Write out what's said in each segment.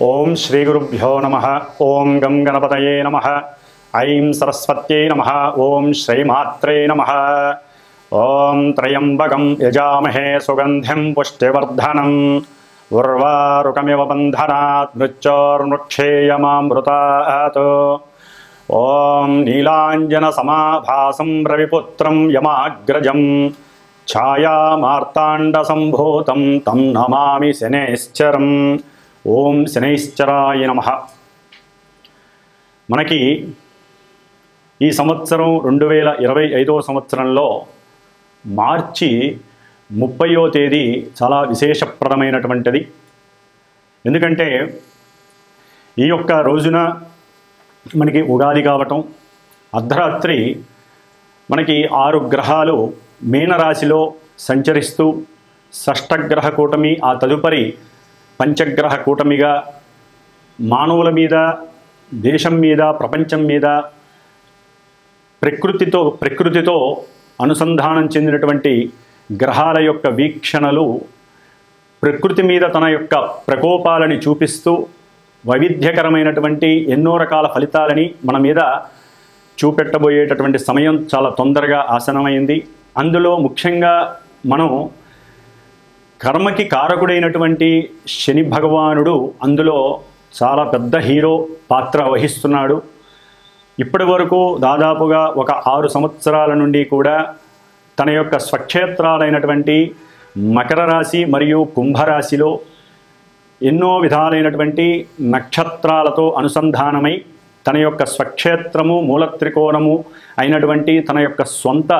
ఓం శ్రీ గురుభ్యో నమః. ఓం గం గణపతయే నమః. ఐం సరస్వత్యై నమః. ఓం శ్రీమాత్రే నమః. ఓం త్రయంబకం యజామహే సుగంధిం పుష్టివర్ధనం ఉర్వారుకమివ బంధనాత్ మృత్యోర్ముక్షేయమామృతాత్. ఓం నీలాంజన సమాభాసం రవిపుత్రం యమాగ్రజం ఛాయామార్తాండ సంభూతం తం నమామి శనైశ్చరం. ఓం శనైశ్చరాయ నమః. మనకి ఈ సంవత్సరం 2025వ సంవత్సరంలో మార్చి 30వ తేదీ చాలా విశేషప్రదమైనటువంటిది. ఎందుకంటే ఈ యొక్క రోజున మనకి ఉగాది కావటం, అర్ధరాత్రి మనకి 6 గ్రహాలు మీనరాశిలో సంచరిస్తూ షష్టగ్రహ కూటమి, ఆ తదుపరి పంచగ్రహ కూటమిగా మానవుల మీద, దేశం మీద, ప్రపంచం మీద ప్రకృతితో అనుసంధానం చెందినటువంటి గ్రహాల యొక్క వీక్షణలు ప్రకృతి మీద తన యొక్క ప్రకోపాలని చూపిస్తూ వైవిధ్యకరమైనటువంటి ఎన్నో రకాల ఫలితాలని మన మీద చూపెట్టబోయేటటువంటి సమయం చాలా తొందరగా ఆసనమైంది. అందులో ముఖ్యంగా మనం కర్మకి కారకుడైనటువంటి శని భగవానుడు అందులో చాలా పెద్ద హీరో పాత్ర వహిస్తున్నాడు. ఇప్పటి వరకు దాదాపుగా ఒక 6 సంవత్సరాల నుండి కూడా తన యొక్క స్వక్షేత్రాలైనటువంటి మకర రాశి మరియు కుంభరాశిలో ఎన్నో విధాలైనటువంటి నక్షత్రాలతో అనుసంధానమై తన యొక్క స్వక్షేత్రము, మూలత్రికోణము అయినటువంటి తన యొక్క సొంత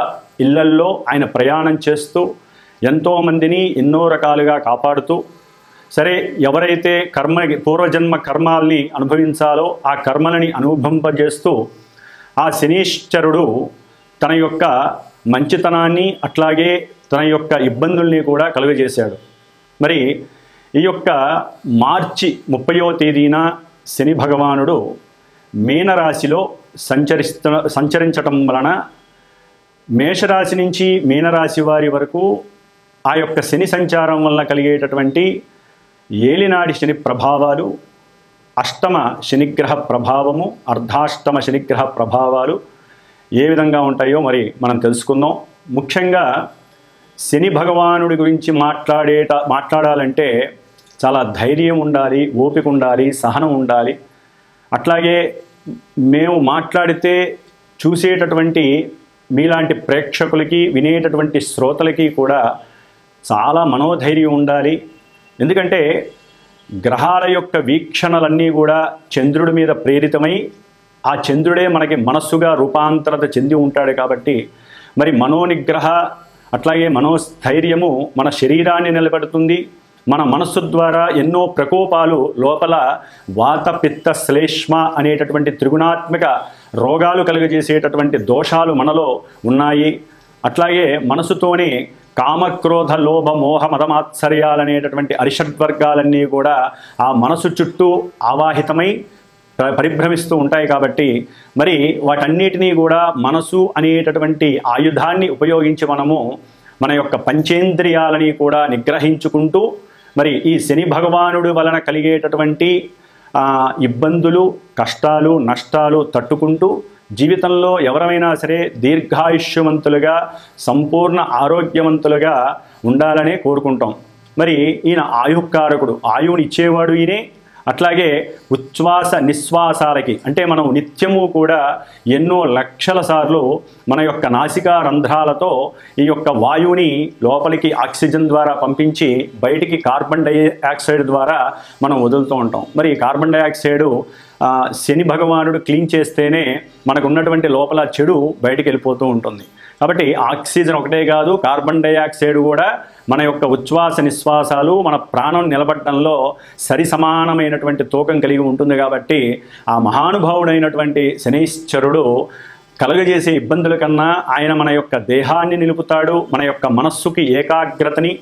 ఇళ్లల్లో ఆయన ప్రయాణం చేస్తూ ఎంతోమందిని ఎన్నో రకాలుగా కాపాడుతూ, సరే ఎవరైతే పూర్వజన్మ కర్మాల్ని అనుభవించాలో ఆ కర్మలని అనుభవింపజేస్తూ ఆ శనీశ్వరుడు తన యొక్క మంచితనాన్ని అట్లాగే తన యొక్క ఇబ్బందుల్ని కూడా కలుగజేశాడు. మరి ఈ యొక్క మార్చి 30వ తేదీన శని భగవానుడు మీనరాశిలో సంచరించటం వలన మేషరాశి నుంచి మీనరాశి వారి వరకు ఆ యొక్క శని సంచారం వల్ల కలిగేటటువంటి ఏలినాడి శని ప్రభావాలు, అష్టమ శనిగ్రహ ప్రభావము, అర్ధాష్టమ శనిగ్రహ ప్రభావాలు ఏ విధంగా ఉంటాయో మరి మనం తెలుసుకుందాం. ముఖ్యంగా శని భగవానుడి గురించి మాట్లాడాలంటే చాలా ధైర్యం ఉండాలి, ఓపిక ఉండాలి, సహనం ఉండాలి. అట్లాగే మేము మాట్లాడితే చూసేటటువంటి మీలాంటి ప్రేక్షకులకి, వినేటటువంటి శ్రోతలకి కూడా చాలా మనోధైర్యం ఉండాలి. ఎందుకంటే గ్రహాల యొక్క వీక్షణలన్నీ కూడా చంద్రుడి మీద ప్రేరితమై ఆ చంద్రుడే మనకి మనస్సుగా రూపాంతరత చెంది ఉంటాడు. కాబట్టి మరి మనోనిగ్రహ అట్లాగే మనోస్థైర్యము మన శరీరాన్ని నిలబెడుతుంది. మన మనస్సు ద్వారా ఎన్నో ప్రకోపాలు లోపల వాత పిత్త శ్లేష్మ అనేటటువంటి త్రిగుణాత్మక రోగాలు కలుగజేసేటటువంటి దోషాలు మనలో ఉన్నాయి. అట్లాగే మనసుతోనే కామక్రోధ లోభ మోహ మదమాత్సర్యాలనేటటువంటి అరిషడ్వర్గాలన్నీ కూడా ఆ మనసు చుట్టూ ఆవాహితమై పరిభ్రమిస్తూ ఉంటాయి. కాబట్టి మరి వాటన్నిటినీ కూడా మనసు అనేటటువంటి ఆయుధాన్ని ఉపయోగించి మనము మన యొక్క పంచేంద్రియాలని కూడా నిగ్రహించుకుంటూ మరి ఈ శని భగవానుడి వలన కలిగేటటువంటి ఇబ్బందులు, కష్టాలు, నష్టాలు తట్టుకుంటూ జీవితంలో ఎవరైనా సరే దీర్ఘాయుష్యవంతులుగా, సంపూర్ణ ఆరోగ్యవంతులుగా ఉండాలనే కోరుకుంటాం. మరి ఈయన ఆయుకారకుడు, ఆయువుని ఇచ్చేవాడు ఈయనే. అట్లాగే ఉచ్ఛ్వాస నిశ్వాసాలకి అంటే మనం నిత్యము కూడా ఎన్నో లక్షల సార్లు మన యొక్క నాసికా రంధ్రాలతో ఈ యొక్క వాయువుని లోపలికి ఆక్సిజన్ ద్వారా పంపించి బయటికి కార్బన్ డైఆక్సైడ్ ద్వారా మనం వదులుతూ ఉంటాం. మరి కార్బన్ డైఆక్సైడ్ శని భగవానుడు క్లీన్ చేస్తేనే మనకు ఉన్నటువంటి లోపల చెడు బయటికి వెళ్ళిపోతూ ఉంటుంది. కాబట్టి ఆక్సిజన్ ఒకటే కాదు, కార్బన్ డైఆక్సైడ్ కూడా మన యొక్క ఉచ్ఛ్వాస నిశ్వాసాలు మన ప్రాణం నిలబడటంలో సరి సమానమైనటువంటి తూకం కలిగి ఉంటుంది. కాబట్టి ఆ మహానుభావుడైనటువంటి శనైశ్వరుడు కలుగజేసే ఇబ్బందుల కన్నా ఆయన మన యొక్క దేహాన్ని నిలుపుతాడు. మన యొక్క మనస్సుకి ఏకాగ్రతని,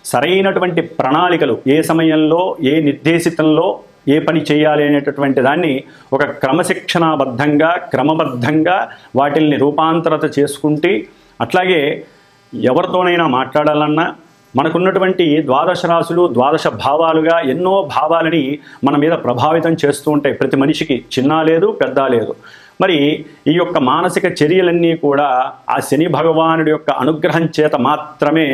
సరైనటువంటి ప్రణాళికలు ఏ సమయంలో ఏ నిర్దేశితంలో ఏ పని చేయాలి అనేటటువంటి దాన్ని ఒక క్రమశిక్షణాబద్ధంగా, క్రమబద్ధంగా వాటిల్ని రూపాంతరత చేసుకుంటే, అట్లాగే ఎవరితోనైనా మాట్లాడాలన్నా మనకున్నటువంటి ద్వాదశ రాశులు ద్వాదశ భావాలుగా ఎన్నో భావాలని మన మీద ప్రభావితం చేస్తూ ఉంటాయి. ప్రతి మనిషికి చిన్న లేదు పెద్ద లేదు. మరి ఈ యొక్క మానసిక చర్యలన్నీ కూడా ఆ శని భగవానుడి యొక్క అనుగ్రహం చేత మాత్రమే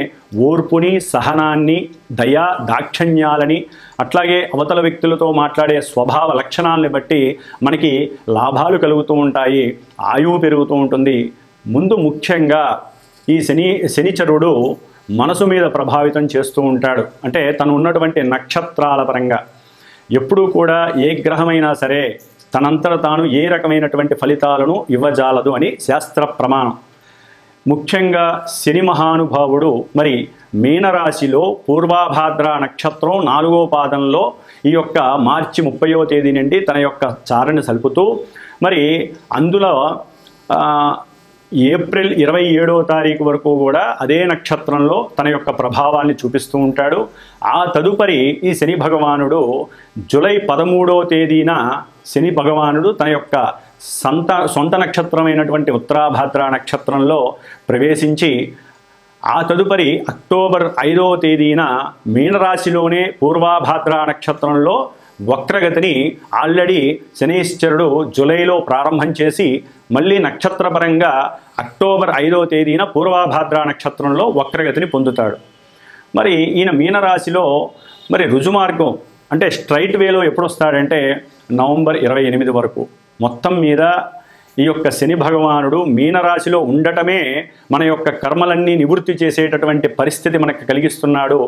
ఓర్పుని, సహనాన్ని, దయా దాక్షిణ్యాలని, అట్లాగే అవతల వ్యక్తులతో మాట్లాడే స్వభావ లక్షణాలని బట్టి మనకి లాభాలు కలుగుతూ ఉంటాయి, ఆయువు పెరుగుతూ ఉంటుంది. ముందు ముఖ్యంగా ఈ శనిచరుడు మనసు మీద ప్రభావితం చేస్తూ ఉంటాడు. అంటే తను ఉన్నటువంటి నక్షత్రాల పరంగా ఎప్పుడూ కూడా ఏ గ్రహమైనా సరే తనంతట తాను ఏ రకమైనటువంటి ఫలితాలను ఇవ్వజాలదు అని శాస్త్ర ప్రమాణం. ముఖ్యంగా శని మహానుభావుడు మరి మీనరాశిలో పూర్వాభాద్ర నక్షత్రం 4వ పాదంలో ఈ యొక్క మార్చి 30వ తేదీ నుండి తన యొక్క చారణ సలుపుతూ మరి అందులో ఏప్రిల్ 27వ తారీఖు వరకు కూడా అదే నక్షత్రంలో తన యొక్క ప్రభావాన్ని చూపిస్తూ ఉంటాడు. ఆ తదుపరి ఈ శని భగవానుడు జూలై 13వ తేదీన శని భగవానుడు తన యొక్క సొంత నక్షత్రమైనటువంటి ఉత్తరాభాద్ర నక్షత్రంలో ప్రవేశించి ఆ తదుపరి అక్టోబర్ 5వ తేదీన మీనరాశిలోనే పూర్వాభాద్ర నక్షత్రంలో వక్రగతిని ఆల్రెడీ శనీశ్వరుడు జూలైలో ప్రారంభం చేసి మళ్ళీ నక్షత్రపరంగా అక్టోబర్ 5వ తేదీన పూర్వాభాద్ర నక్షత్రంలో వక్రగతిని పొందుతాడు. మరి ఈయన మీనరాశిలో మరి రుజుమార్గం అంటే స్ట్రైట్ వేలో ఎప్పుడు వస్తాడంటే నవంబర్ 28 వరకు. మొత్తం మీద ఈ యొక్క శని భగవానుడు మీనరాశిలో ఉండటమే మన యొక్క కర్మలన్నీ నివృత్తి చేసేటటువంటి పరిస్థితి మనకు కలిగిస్తున్నాడు.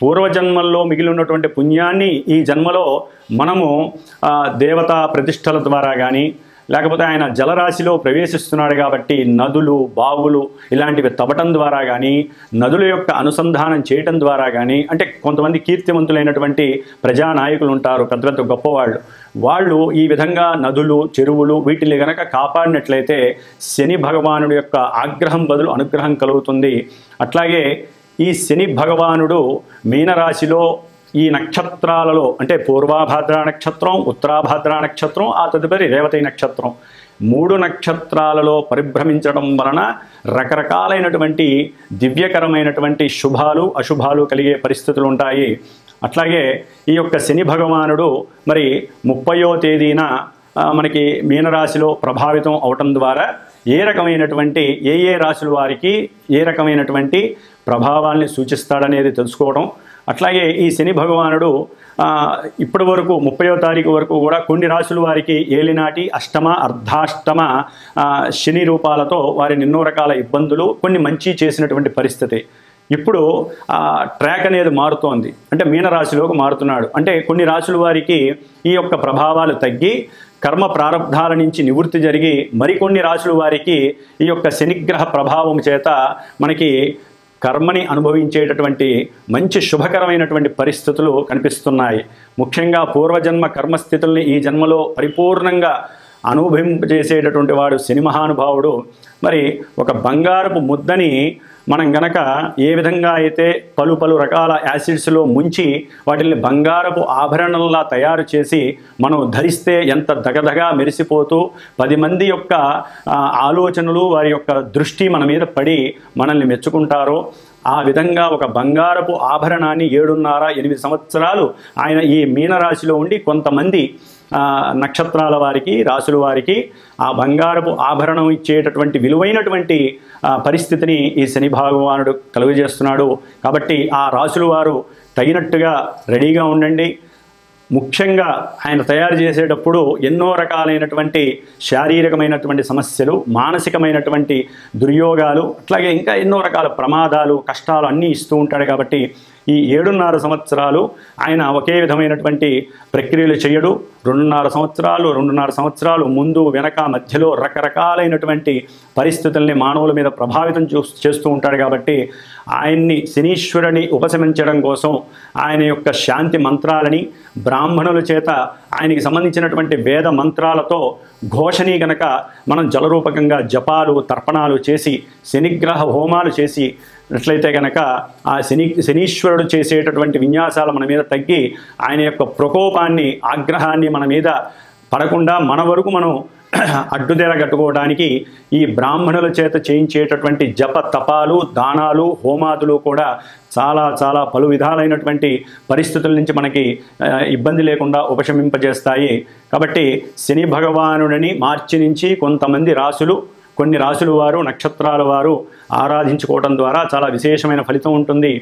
పూర్వజన్మల్లో మిగిలి ఉన్నటువంటి పుణ్యాన్ని ఈ జన్మలో మనము దేవతా ప్రతిష్టల ద్వారా కానీ లేకపోతే ఆయన జలరాశిలో ప్రవేశిస్తున్నాడు కాబట్టి నదులు, బావులు ఇలాంటివి తవ్వటం ద్వారా కానీ, నదుల యొక్క అనుసంధానం చేయటం ద్వారా కానీ, అంటే కొంతమంది కీర్తివంతులైనటువంటి ప్రజానాయకులు ఉంటారు, పెద్ద పెద్ద గొప్పవాళ్ళు, వాళ్ళు ఈ విధంగా నదులు, చెరువులు వీటిని గనక కాపాడినట్లయితే శని భగవానుడి యొక్క ఆగ్రహం బదులు అనుగ్రహం కలుగుతుంది. అట్లాగే ఈ శని భగవానుడు మీనరాశిలో ఈ నక్షత్రాలలో అంటే పూర్వాభాద్ర నక్షత్రం, ఉత్తరాభాద్ర నక్షత్రం, ఆ తదుపరి రేవతి నక్షత్రం 3 నక్షత్రాలలో పరిభ్రమించడం వలన రకరకాలైనటువంటి దివ్యకరమైనటువంటి శుభాలు అశుభాలు కలిగే పరిస్థితులు ఉంటాయి. అట్లాగే ఈ యొక్క శని భగవానుడు మరి 30వ తేదీన మనకి మీనరాశిలో ప్రభావితం అవటం ద్వారా ఏ రకమైనటువంటి ఏ రాశుల వారికి ఏ రకమైనటువంటి ప్రభావాల్ని సూచిస్తాడనేది తెలుసుకోవడం. అట్లాగే ఈ శని భగవానుడు ఇప్పటి వరకు 30వ తారీఖు వరకు కూడా కొన్ని రాశుల వారికి ఏలినాటి, అష్టమ, అర్ధాష్టమ శని రూపాలతో వారిని ఎన్నో రకాల ఇబ్బందులు, కొన్ని మంచి చేసినటువంటి పరిస్థితి. ఇప్పుడు ట్రాక్ అనేది మారుతోంది, అంటే మీనరాశిలోకి మారుతున్నాడు. అంటే కొన్ని రాశుల వారికి ఈ యొక్క ప్రభావాలు తగ్గి కర్మ ప్రారంధాల నుంచి నివృత్తి జరిగి మరికొన్ని రాశుల వారికి ఈ యొక్క శనిగ్రహ ప్రభావం చేత మనకి కర్మని అనుభవించేటటువంటి మంచి శుభకరమైనటువంటి పరిస్థితులు కనిపిస్తున్నాయి. ముఖ్యంగా పూర్వజన్మ కర్మస్థితుల్ని ఈ జన్మలో పరిపూర్ణంగా అనుభవింపజేసేటటువంటి వాడు శని మహానుభావుడు. మరి ఒక బంగారపు ముద్దని మనం గనక ఏ విధంగా అయితే పలు రకాల యాసిడ్స్లో ముంచి వాటిని బంగారపు ఆభరణంలా తయారు చేసి మనం ధరిస్తే ఎంత దగదగా మెరిసిపోతూ 10 మంది యొక్క ఆలోచనలు, వారి యొక్క దృష్టి మన మీద పడి మనల్ని మెచ్చుకుంటారో ఆ విధంగా ఒక బంగారపు ఆభరణాన్ని 7.5-8 సంవత్సరాలు ఆయన ఈ మీనరాశిలో ఉండి కొంతమంది నక్షత్రాల వారికి, రాశుల వారికి ఆ బంగారపు ఆభరణం ఇచ్చేటటువంటి విలువైనటువంటి పరిస్థితిని ఈ శని భగవానుడు కలుగజేస్తున్నాడు. కాబట్టి ఆ రాశుల వారు తగినట్టుగా రెడీగా ఉండండి. ముఖ్యంగా ఆయన తయారు చేసేటప్పుడు ఎన్నో రకాలైనటువంటి శారీరకమైనటువంటి సమస్యలు, మానసికమైనటువంటి దుర్యోగాలు, అట్లాగే ఇంకా ఎన్నో రకాల ప్రమాదాలు, కష్టాలు అన్నీ ఇస్తూ ఉంటాడు. కాబట్టి ఈ 7.5 సంవత్సరాలు ఆయన ఒకే విధమైనటువంటి ప్రక్రియలు చేయడు. 2.5 సంవత్సరాలు ముందు వెనక మధ్యలో రకరకాలైనటువంటి పరిస్థితుల్ని మానవుల మీద ప్రభావితం చేస్తూ ఉంటాడు. కాబట్టి ఆయన్ని శనీశ్వరుని ఉపశమించడం కోసం ఆయన యొక్క శాంతి మంత్రాలని బ్రాహ్మణుల చేత ఆయనకి సంబంధించినటువంటి వేద మంత్రాలతో ఘోషని గనక మనం జలరూపకంగా జపాలు, తర్పణాలు చేసి శనిగ్రహ హోమాలు చేసి అట్లయితే కనుక ఆ శనీశ్వరుడు చేసేటటువంటి విన్యాసాలు మన మీద తగ్గి ఆయన యొక్క ప్రకోపాన్ని, ఆగ్రహాన్ని మన మీద పడకుండా మన వరకు మనం అడ్డుతెర కట్టుకోవడానికి ఈ బ్రాహ్మణుల చేత చేయించేటటువంటి జప తపాలు, దానాలు, హోమాదులు కూడా చాలా చాలా పలు విధాలైనటువంటి పరిస్థితుల నుంచి మనకి ఇబ్బంది లేకుండా ఉపశమింపజేస్తాయి. కాబట్టి శని భగవానుడిని మార్చి నుంచి కొన్ని రాసుల వారు, నక్షత్రాల వారు ఆరాధించుకోవడం ద్వారా చాలా విశేషమైన ఫలితం ఉంటుంది.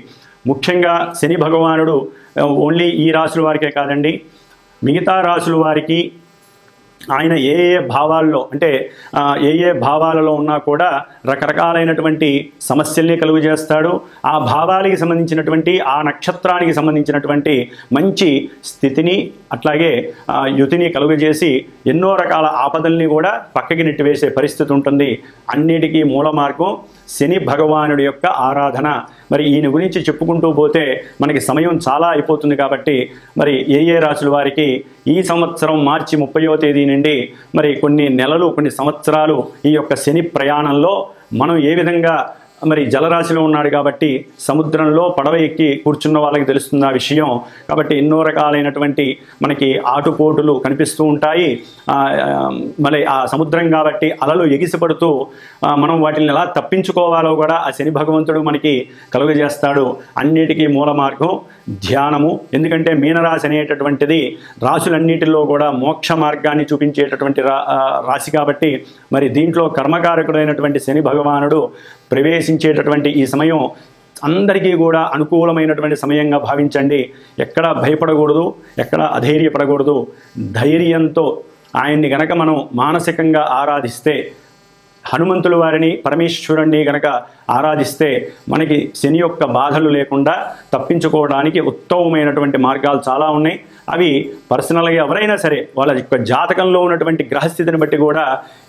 ముఖ్యంగా శని భగవానుడు ఓన్లీ ఈ రాసుల వారికే కాదండి, మిగతా రాసుల వారికి ఆయన ఏ భావాల్లో అంటే ఏ భావాలలో ఉన్నా కూడా రకరకాలైనటువంటి సమస్యల్ని కలుగు చేస్తాడు. ఆ భావాలకి సంబంధించినటువంటి, ఆ నక్షత్రానికి సంబంధించినటువంటి మంచి స్థితిని అట్లాగే యుతిని కలుగజేసి ఎన్నో రకాల ఆపదల్ని కూడా పక్కకి నెట్టివేసే పరిస్థితి ఉంటుంది. అన్నిటికీ మూల మార్గం శని భగవానుడి యొక్క ఆరాధన. మరి ఈయన గురించి చెప్పుకుంటూ పోతే మనకి సమయం చాలా అయిపోతుంది. కాబట్టి మరి ఏ రాశుల వారికి ఈ సంవత్సరం మార్చి 30వ తేదీ నుండి మరి కొన్ని నెలలు, కొన్ని సంవత్సరాలు ఈ యొక్క శని ప్రయాణంలో మనం ఏ విధంగా మరి జలరాశిలో ఉన్నాడు కాబట్టి సముద్రంలో పడవ ఎక్కి కూర్చున్న వాళ్ళకి తెలుస్తుంది ఆ విషయం. కాబట్టి ఎన్నో రకాలైనటువంటి మనకి ఆటుపోటులు కనిపిస్తూ ఉంటాయి. మళ్ళీ ఆ సముద్రం కాబట్టి అలలు ఎగిసిపడుతూ మనం వాటిని ఎలా తప్పించుకోవాలో కూడా ఆ శని భగవంతుడు మనకి కలుగజేస్తాడు. అన్నిటికీ మూల మార్గం ధ్యానము. ఎందుకంటే మీనరాశి అనేటటువంటిది రాశులన్నిటిలో కూడా మోక్ష మార్గాన్ని చూపించేటటువంటి రాశి కాబట్టి మరి దీంట్లో కర్మకారకుడైనటువంటి శని భగవానుడు ప్రవేశించేటటువంటి ఈ సమయం అందరికీ కూడా అనుకూలమైనటువంటి సమయంగా భావించండి. ఎక్కడ భయపడకూడదు, ఎక్కడ అధైర్యపడకూడదు. ధైర్యంతో ఆయన్ని గనక మనం మానసికంగా ఆరాధిస్తే, హనుమంతుల వారిని, పరమేశ్వరుణ్ణి గనక ఆరాధిస్తే మనకి శని యొక్క బాధలు లేకుండా తప్పించుకోవడానికి ఉత్తమమైనటువంటి మార్గాలు చాలా ఉన్నాయి. అవి పర్సనల్గా ఎవరైనా సరే వాళ్ళ యొక్క జాతకంలో ఉన్నటువంటి గ్రహస్థితిని బట్టి కూడా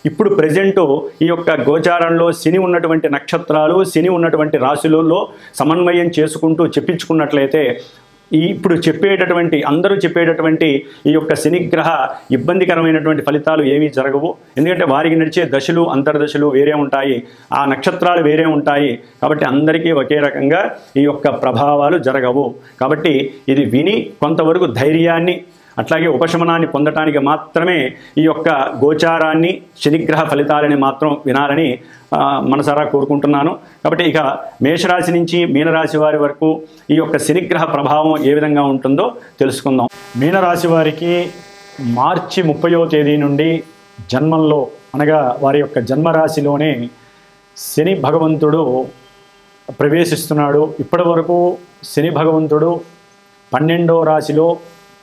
ఇప్పుడు ప్రజెంటు ఈ యొక్క గోచారంలో శని ఉన్నటువంటి నక్షత్రాలు, శని ఉన్నటువంటి రాశులలో సమన్వయం చేసుకుంటూ చెప్పించుకున్నట్లయితే ఇప్పుడు అందరూ చెప్పేటటువంటి ఈ యొక్క శనిగ్రహ ఇబ్బందికరమైనటువంటి ఫలితాలు ఏమీ జరగవు. ఎందుకంటే వారికి నడిచే దశలు, అంతర్దశలు వేరే ఉంటాయి, ఆ నక్షత్రాలు వేరే ఉంటాయి. కాబట్టి అందరికీ ఒకే రకంగా ఈ యొక్క ప్రభావాలు జరగవు. కాబట్టి ఇది విని కొంతవరకు ధైర్యాన్ని అట్లాగే ఉపశమనాన్ని పొందటానికి మాత్రమే ఈ యొక్క గోచారాన్ని, శనిగ్రహ ఫలితాలని మాత్రం వినాలని మనసారా కోరుకుంటున్నాను. కాబట్టి ఇక మేషరాశి నుంచి మీనరాశి వారి వరకు ఈ యొక్క శనిగ్రహ ప్రభావం ఏ విధంగా ఉంటుందో తెలుసుకుందాం. మీనరాశి వారికి మార్చి 30వ తేదీ నుండి జన్మంలో అనగా వారి యొక్క జన్మరాశిలోనే శని భగవంతుడు ప్రవేశిస్తున్నాడు. ఇప్పటి వరకు శని భగవంతుడు 12వ రాశిలో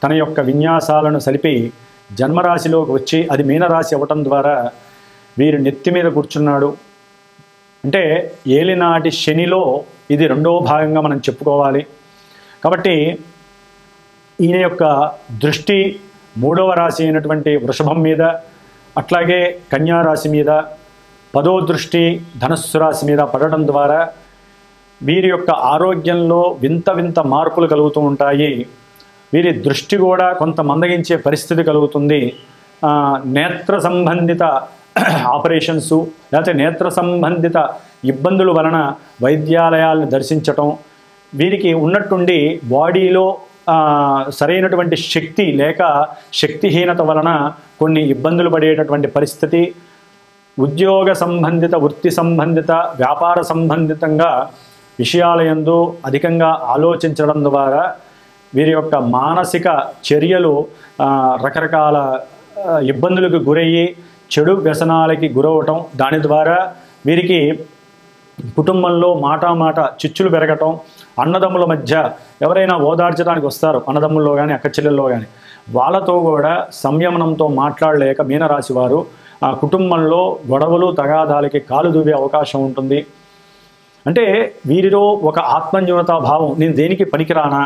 తన యొక్క విన్యాసాలను సలిపి జన్మరాశిలోకి వచ్చి అది మీనరాశి అవ్వటం ద్వారా వీరు నెత్తి మీద కూర్చున్నాడు. అంటే ఏలినాటి శనిలో ఇది రెండవ భాగంగా మనం చెప్పుకోవాలి. కాబట్టి ఈయన యొక్క దృష్టి 3వ రాశి అయినటువంటి వృషభం మీద, అట్లాగే కన్యారాశి మీద, 10వ దృష్టి ధనస్సు రాశి మీద పడటం ద్వారా వీరి యొక్క ఆరోగ్యంలో వింత మార్పులు కలుగుతూ ఉంటాయి. వీరి దృష్టి కూడా కొంత మందగించే పరిస్థితి కలుగుతుంది. నేత్ర సంబంధిత ఆపరేషన్సు లేకపోతే నేత్ర సంబంధిత ఇబ్బందుల వలన వైద్యాలయాలను దర్శించటం, వీరికి ఉన్నట్టుండి బాడీలో సరైనటువంటి శక్తి లేక శక్తిహీనత వలన కొన్ని ఇబ్బందులు పడేటటువంటి పరిస్థితి, ఉద్యోగ సంబంధిత, వృత్తి సంబంధిత, వ్యాపార సంబంధితంగా విషయాలయందు అధికంగా ఆలోచించడం ద్వారా వీరి యొక్క మానసిక చర్యలు రకరకాల ఇబ్బందులకు గురయ్యి చెడు వ్యసనాలకి గురవటం, దాని ద్వారా వీరికి కుటుంబంలో మాట చిచ్చులు పెరగటం, అన్నదమ్ముల మధ్య ఎవరైనా ఓదార్చడానికి వస్తారు అన్నదమ్ముల్లో కానీ అక్క చెల్లెల్లో కానీ, వాళ్ళతో కూడా సంయమనంతో మాట్లాడలేక మీనరాశి వారు ఆ కుటుంబంలో గొడవలు తగాదాలకి కాలు దూవే అవకాశం ఉంటుంది. అంటే వీరిలో ఒక ఆత్మన్యూనతా భావం, నేను దేనికి పనికిరానా,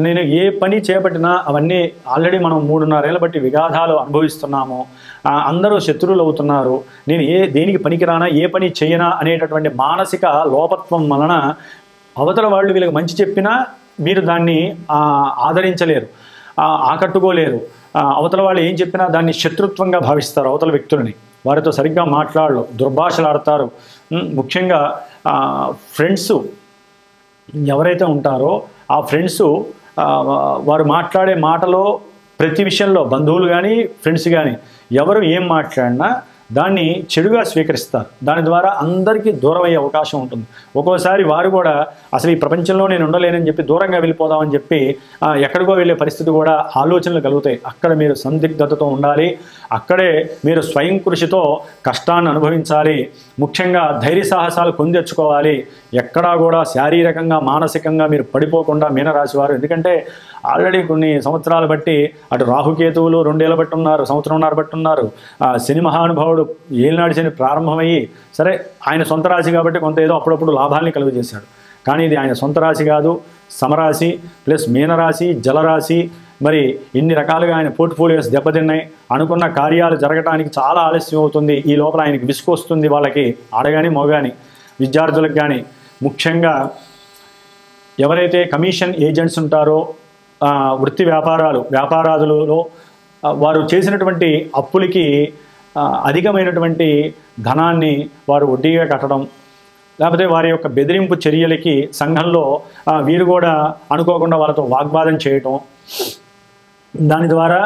నేను ఏ పని చేపట్టినా అవన్నీ ఆల్రెడీ మనం 3.5 ఏళ్ళ బట్టి విఘాతాలు అనుభవిస్తున్నాము, అందరూ శత్రువులు అవుతున్నారు, నేను దేనికి పనికిరానా, ఏ పని చేయనా అనేటటువంటి మానసిక లోపత్వం వలన అవతల వాళ్ళు వీళ్ళకి మంచి చెప్పినా వీరు దాన్ని ఆదరించలేరు, ఆకట్టుకోలేరు. అవతల వాళ్ళు ఏం చెప్పినా దాన్ని శత్రుత్వంగా భావిస్తారు. అవతల వ్యక్తులని వారితో సరిగ్గా మాట్లాడరు, దుర్భాషలాడతారు. ముఖ్యంగా ఫ్రెండ్స్ ఎవరైతే ఉంటారో ఆ ఫ్రెండ్స్ వారు మాట్లాడే మాటలో ప్రతి విషయంలో బంధువులు కానీ ఫ్రెండ్స్ కానీ ఎవరు ఏం మాట్లాడినా దాన్ని చెడుగా స్వీకరిస్తారు. దాని ద్వారా అందరికీ దూరం అయ్యే అవకాశం ఉంటుంది. ఒక్కోసారి వారు కూడా అసలు ఈ ప్రపంచంలో నేను ఉండలేనని చెప్పి దూరంగా వెళ్ళిపోదామని చెప్పి ఎక్కడికో వెళ్ళే పరిస్థితి కూడా ఆలోచనలు కలుగుతాయి. అక్కడ మీరు సందిగ్ధతతో ఉండాలి. అక్కడే మీరు స్వయం కృషితో కష్టాన్ని అనుభవించాలి. ముఖ్యంగా ధైర్య సాహసాలు కొని తెచ్చుకోవాలి. ఎక్కడా కూడా శారీరకంగా మానసికంగా మీరు పడిపోకుండా మీనరాశి వారు, ఎందుకంటే ఆల్రెడీ కొన్ని సంవత్సరాలు బట్టి అటు రాహుకేతువులు 2 ఏళ్ళ బట్టి ఉన్నారు, సంవత్సరంన్నర బట్టి ఉన్నారు. శని మహానుభావుడు ఏలినాడు శని ప్రారంభమయ్యి, సరే ఆయన సొంత రాశి కాబట్టి కొంత ఏదో అప్పుడప్పుడు లాభాల్ని కలుగజేశాడు. కానీ ఇది ఆయన సొంత రాశి కాదు, సమరాశి ప్లస్ మీనరాశి, జలరాశి. మరి ఇన్ని రకాలుగా ఆయన పోర్ట్ఫోలియోస్ దెబ్బతిన్నాయి. అనుకున్న కార్యాలు జరగడానికి చాలా ఆలస్యం అవుతుంది. ఈ లోపల ఆయనకి విసుకొస్తుంది. వాళ్ళకి ఆడగాని మోగాని విద్యార్థులకు కానీ, ముఖ్యంగా ఎవరైతే కమిషన్ ఏజెంట్స్ ఉంటారో వృత్తి వ్యాపారాదులలో వారు చేసినటువంటి అప్పులకి అధికమైనటువంటి ధనాన్ని వారు వడ్డీగా కట్టడం, లేకపోతే వారి యొక్క బెదిరింపు చర్యలకి సంఘంలో వీరు కూడా అనుకోకుండా వాళ్ళతో వాగ్వాదం చేయటం, దాని ద్వారా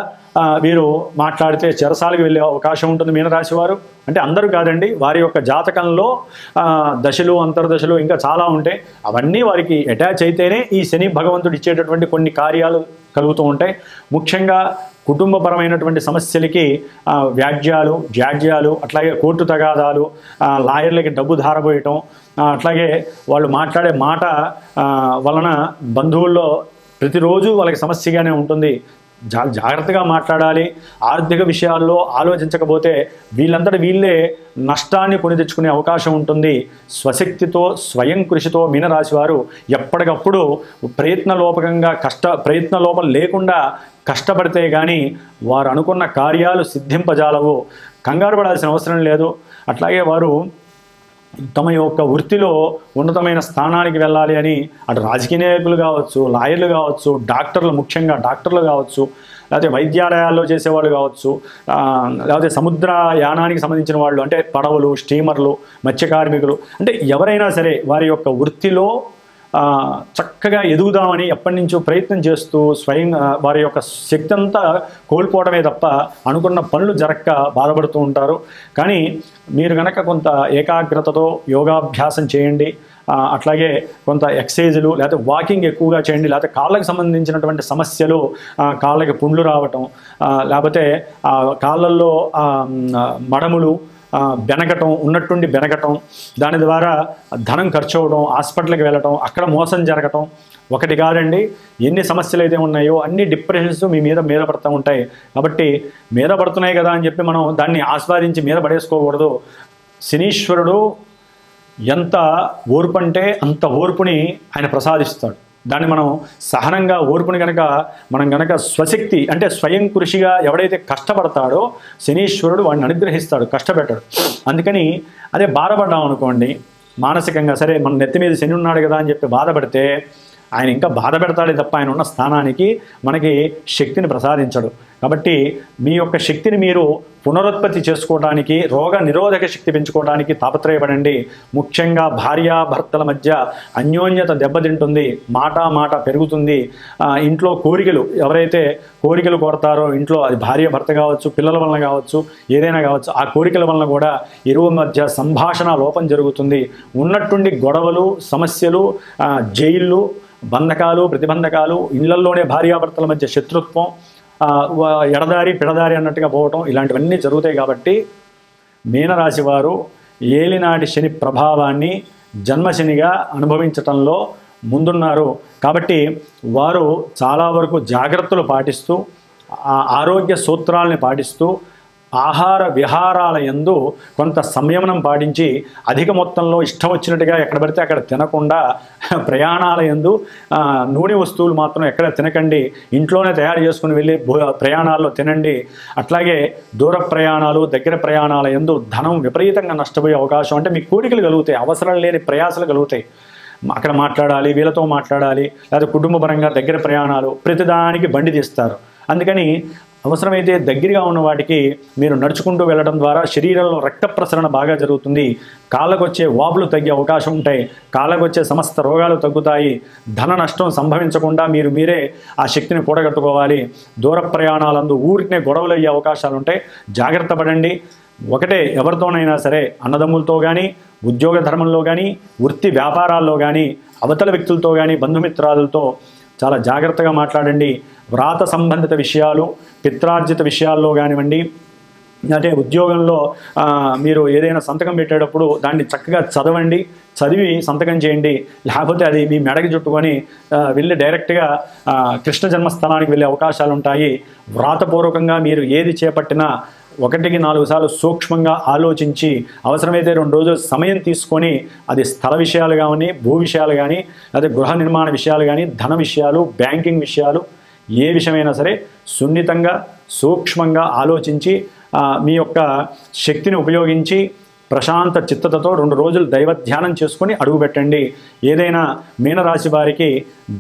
వీరు మాట్లాడితే చెరసాలకు వెళ్ళే అవకాశం ఉంటుంది మీనరాశి వారు. అంటే అందరూ కాదండి, వారి యొక్క జాతకంలో దశలు అంతర్దశలు ఇంకా చాలా ఉంటాయి. అవన్నీ వారికి అటాచ్ అయితేనే ఈ శని భగవంతుడు ఇచ్చేటటువంటి కొన్ని కార్యాలు కలుగుతూ ఉంటాయి. ముఖ్యంగా కుటుంబపరమైనటువంటి సమస్యలకి జాడ్యాలు, అట్లాగే కోర్టు తగాదాలు, లాయర్లకి డబ్బు ధారపోయటం, అట్లాగే వాళ్ళు మాట్లాడే మాట వలన బంధువుల్లో ప్రతిరోజు వాళ్ళకి సమస్యగానే ఉంటుంది. జాగ్రత్తగా మాట్లాడాలి. ఆర్థిక విషయాల్లో ఆలోచించకపోతే వీళ్ళంతటా వీళ్ళే నష్టాన్ని కొని తెచ్చుకునే అవకాశం ఉంటుంది. స్వశక్తితో స్వయం కృషితో మీనరాశి వారు ఎప్పటికప్పుడు ప్రయత్న లోపం లేకుండా కష్టపడితే కానీ వారు అనుకున్న కార్యాలు సిద్ధింపజాలవు. కంగారు పడాల్సిన అవసరం లేదు. అట్లాగే వారు తమ యొక్క వృత్తిలో ఉన్నతమైన స్థానానికి వెళ్ళాలి అని అటు రాజకీయ నాయకులు కావచ్చు, లాయర్లు కావచ్చు, ముఖ్యంగా డాక్టర్లు కావచ్చు, లేకపోతే వైద్యాలయాల్లో చేసేవాళ్ళు కావచ్చు, లేకపోతే సముద్ర యానానికి సంబంధించిన వాళ్ళు, అంటే పడవలు, స్టీమర్లు, మత్స్య కార్మికులు, అంటే ఎవరైనా సరే వారి యొక్క వృత్తిలో చక్కగా ఎదుగుదామని ఎప్పటి నుంచో ప్రయత్నం చేస్తూ వారి యొక్క శక్తి అంతా కోల్పోవడమే తప్ప అనుకున్న పనులు జరక్క బాధపడుతూ ఉంటారు. కానీ మీరు కనుక కొంత ఏకాగ్రతతో యోగాభ్యాసం చేయండి, అట్లాగే కొంత ఎక్సర్సైజులు లేకపోతే వాకింగ్ ఎక్కువగా చేయండి, లేకపోతే కాళ్ళకు సంబంధించినటువంటి సమస్యలు, కాళ్ళకి పుండ్లు రావటం, లేకపోతే కాళ్ళల్లో మడములు ఉన్నట్టుండి బెనగటం, దాని ద్వారా ధనం ఖర్చు అవ్వడం, హాస్పిటల్కి వెళ్ళటం, అక్కడ మోసం జరగటం ఒకటి కాదండి. ఎన్ని సమస్యలు అయితే ఉన్నాయో అన్ని డిప్రెషన్స్ మీ మీద పడుతూ ఉంటాయి. కాబట్టి మీద పడుతున్నాయి కదా అని చెప్పి మనం దాన్ని ఆస్వాదించి మీద పడేసుకోకూడదు. శనీశ్వరుడు ఎంత ఓర్పు అంటే అంత ఓర్పుని ఆయన ప్రసాదిస్తాడు. దాన్ని మనం సహనంగా ఓర్పుని మనం గనక స్వశక్తి అంటే స్వయం కృషిగా ఎవడైతే కష్టపడతాడో శనీశ్వరుడు వాడిని అనుగ్రహిస్తాడు, కష్టపెట్టాడు. అందుకని అదే బాధపడ్డాం అనుకోండి మానసికంగా, సరే మన నెత్తి మీద శని ఉన్నాడు కదా అని చెప్పి బాధపడితే ఆయన ఇంకా బాధ పెడతాడే తప్ప ఆయన ఉన్న స్థానానికి మనకి శక్తిని ప్రసాదించడు. కాబట్టి మీ యొక్క శక్తిని మీరు పునరుత్పత్తి చేసుకోవడానికి, రోగ నిరోధక శక్తి పెంచుకోవడానికి తాపత్రయపడండి. ముఖ్యంగా భార్యాభర్తల మధ్య అన్యోన్యత దెబ్బతింటుంది, మాట పెరుగుతుంది. ఇంట్లో ఎవరైతే కోరికలు కోరతారో ఇంట్లో, అది భార్య భర్త కావచ్చు, పిల్లల వలన కావచ్చు, ఏదైనా కావచ్చు, ఆ కోరికల వలన కూడా ఇరువురి మధ్య సంభాషణ లోపం జరుగుతుంది. ఉన్నట్టుండి గొడవలు, సమస్యలు, జైళ్ళు, బంధకాలు, ప్రతిబంధకాలు, ఇళ్లలోనే భార్యాభర్తల మధ్య శత్రుత్వం, పిడదారి అన్నట్టుగా పోవటం, ఇలాంటివన్నీ జరుగుతాయి. కాబట్టి మీనరాశి వారు ఏలినాటి శని ప్రభావాన్ని జన్మశనిగా అనుభవించటంలో ముందున్నారు. కాబట్టి వారు చాలా వరకు జాగ్రత్తలు పాటిస్తూ, ఆరోగ్య సూత్రాలని పాటిస్తూ, ఆహార విహారాల యందు కొంత సంయమనం పాటించి అధిక మొత్తంలో ఇష్టం వచ్చినట్టుగా ఎక్కడ పడితే అక్కడ తినకుండా, ప్రయాణాల యందు నూనె వస్తువులు మాత్రం ఎక్కడ తినకండి, ఇంట్లోనే తయారు చేసుకుని వెళ్ళి ప్రయాణాల్లో తినండి. అట్లాగే దూర ప్రయాణాలు, దగ్గర ప్రయాణాల యందు ధనం విపరీతంగా నష్టపోయే అవకాశం, అంటే మీకు కోరికలు కలుగుతాయి, అవసరం లేని ప్రయాసాలు కలుగుతాయి. అక్కడ మాట్లాడాలి, వీళ్ళతో మాట్లాడాలి, లేదా కుటుంబపరంగా దగ్గర ప్రయాణాలు, ప్రతిదానికి బండి తీస్తారు. అందుకని అవసరమైతే దగ్గరగా ఉన్న వాటికి మీరు నడుచుకుంటూ వెళ్ళడం ద్వారా శరీరంలో రక్త ప్రసరణ బాగా జరుగుతుంది. కాళ్ళకు వచ్చే వాపులు తగ్గే అవకాశం ఉంటాయి. కాళ్ళకు వచ్చే సమస్త రోగాలు తగ్గుతాయి. ధన నష్టం సంభవించకుండా మీరే ఆ శక్తిని కూడగట్టుకోవాలి. దూర ప్రయాణాలందు ఊరికనే గొడవలు అయ్యే అవకాశాలు ఉంటాయి. జాగ్రత్త పడండి. ఒకటే, ఎవరితోనైనా సరే, అన్నదమ్ములతో కానీ, ఉద్యోగ ధర్మంలో కానీ, వృత్తి వ్యాపారాల్లో కానీ, అవతల వ్యక్తులతో కానీ, బంధుమిత్రాదులతో చాలా జాగ్రత్తగా మాట్లాడండి. వ్రాత సంబంధిత విషయాలు, పిత్రార్జిత విషయాల్లో కానివ్వండి, అంటే ఉద్యోగంలో మీరు ఏదైనా సంతకం పెట్టేటప్పుడు దాన్ని చక్కగా చదవండి, చదివి సంతకం చేయండి. లేకపోతే అది మీ మెడకి చుట్టుకొని వెళ్ళి డైరెక్ట్గా కృష్ణ జన్మస్థానానికి వెళ్ళే అవకాశాలు ఉంటాయి. వ్రాతపూర్వకంగా మీరు ఏది చేపట్టినా 1-4 సార్లు సూక్ష్మంగా ఆలోచించి, అవసరమైతే 2 రోజులు సమయం తీసుకొని, అది స్థల విషయాలు కానీ, భూ విషయాలు కానీ, లేదా గృహ నిర్మాణ విషయాలు కానీ, ధన విషయాలు, బ్యాంకింగ్ విషయాలు, ఏ విషయమైనా సరే సున్నితంగా సూక్ష్మంగా ఆలోచించి మీ యొక్క శక్తిని ఉపయోగించి ప్రశాంత చిత్తతతో 2 రోజులు దైవధ్యానం చేసుకొని అడుగుపెట్టండి. ఏదైనా మీనరాశి వారికి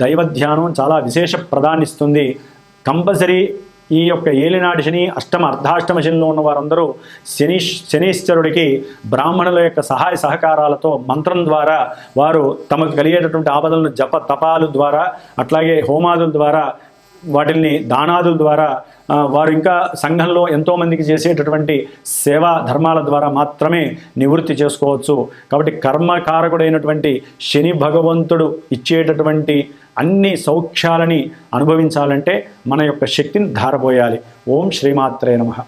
దైవధ్యానం చాలా విశేష ప్రదానిస్తుంది. కంపల్సరీ ఈ యొక్క ఏలినాటి శని, అష్టమ అర్ధాష్టమ శనిలో ఉన్న వారందరూ శనీశ్వరుడికి బ్రాహ్మణుల యొక్క సహాయ సహకారాలతో మంత్రం ద్వారా వారు తమకు కలిగేటటువంటి ఆపదలను జప తపాలు ద్వారా, అట్లాగే హోమాదుల ద్వారా, వాటిల్ని దానాదుల ద్వారా, వారు ఇంకా సంఘంలో ఎంతోమందికి చేసేటటువంటి సేవా ధర్మాల ద్వారా మాత్రమే నివృత్తి చేసుకోవచ్చు. కాబట్టి కర్మకారకుడైనటువంటి శని భగవంతుడు ఇచ్చేటటువంటి అన్ని సౌఖ్యాలని అనుభవించాలంటే మన యొక్క శక్తిని ధారపోయాలి. ఓం శ్రీమాత్రే నమః.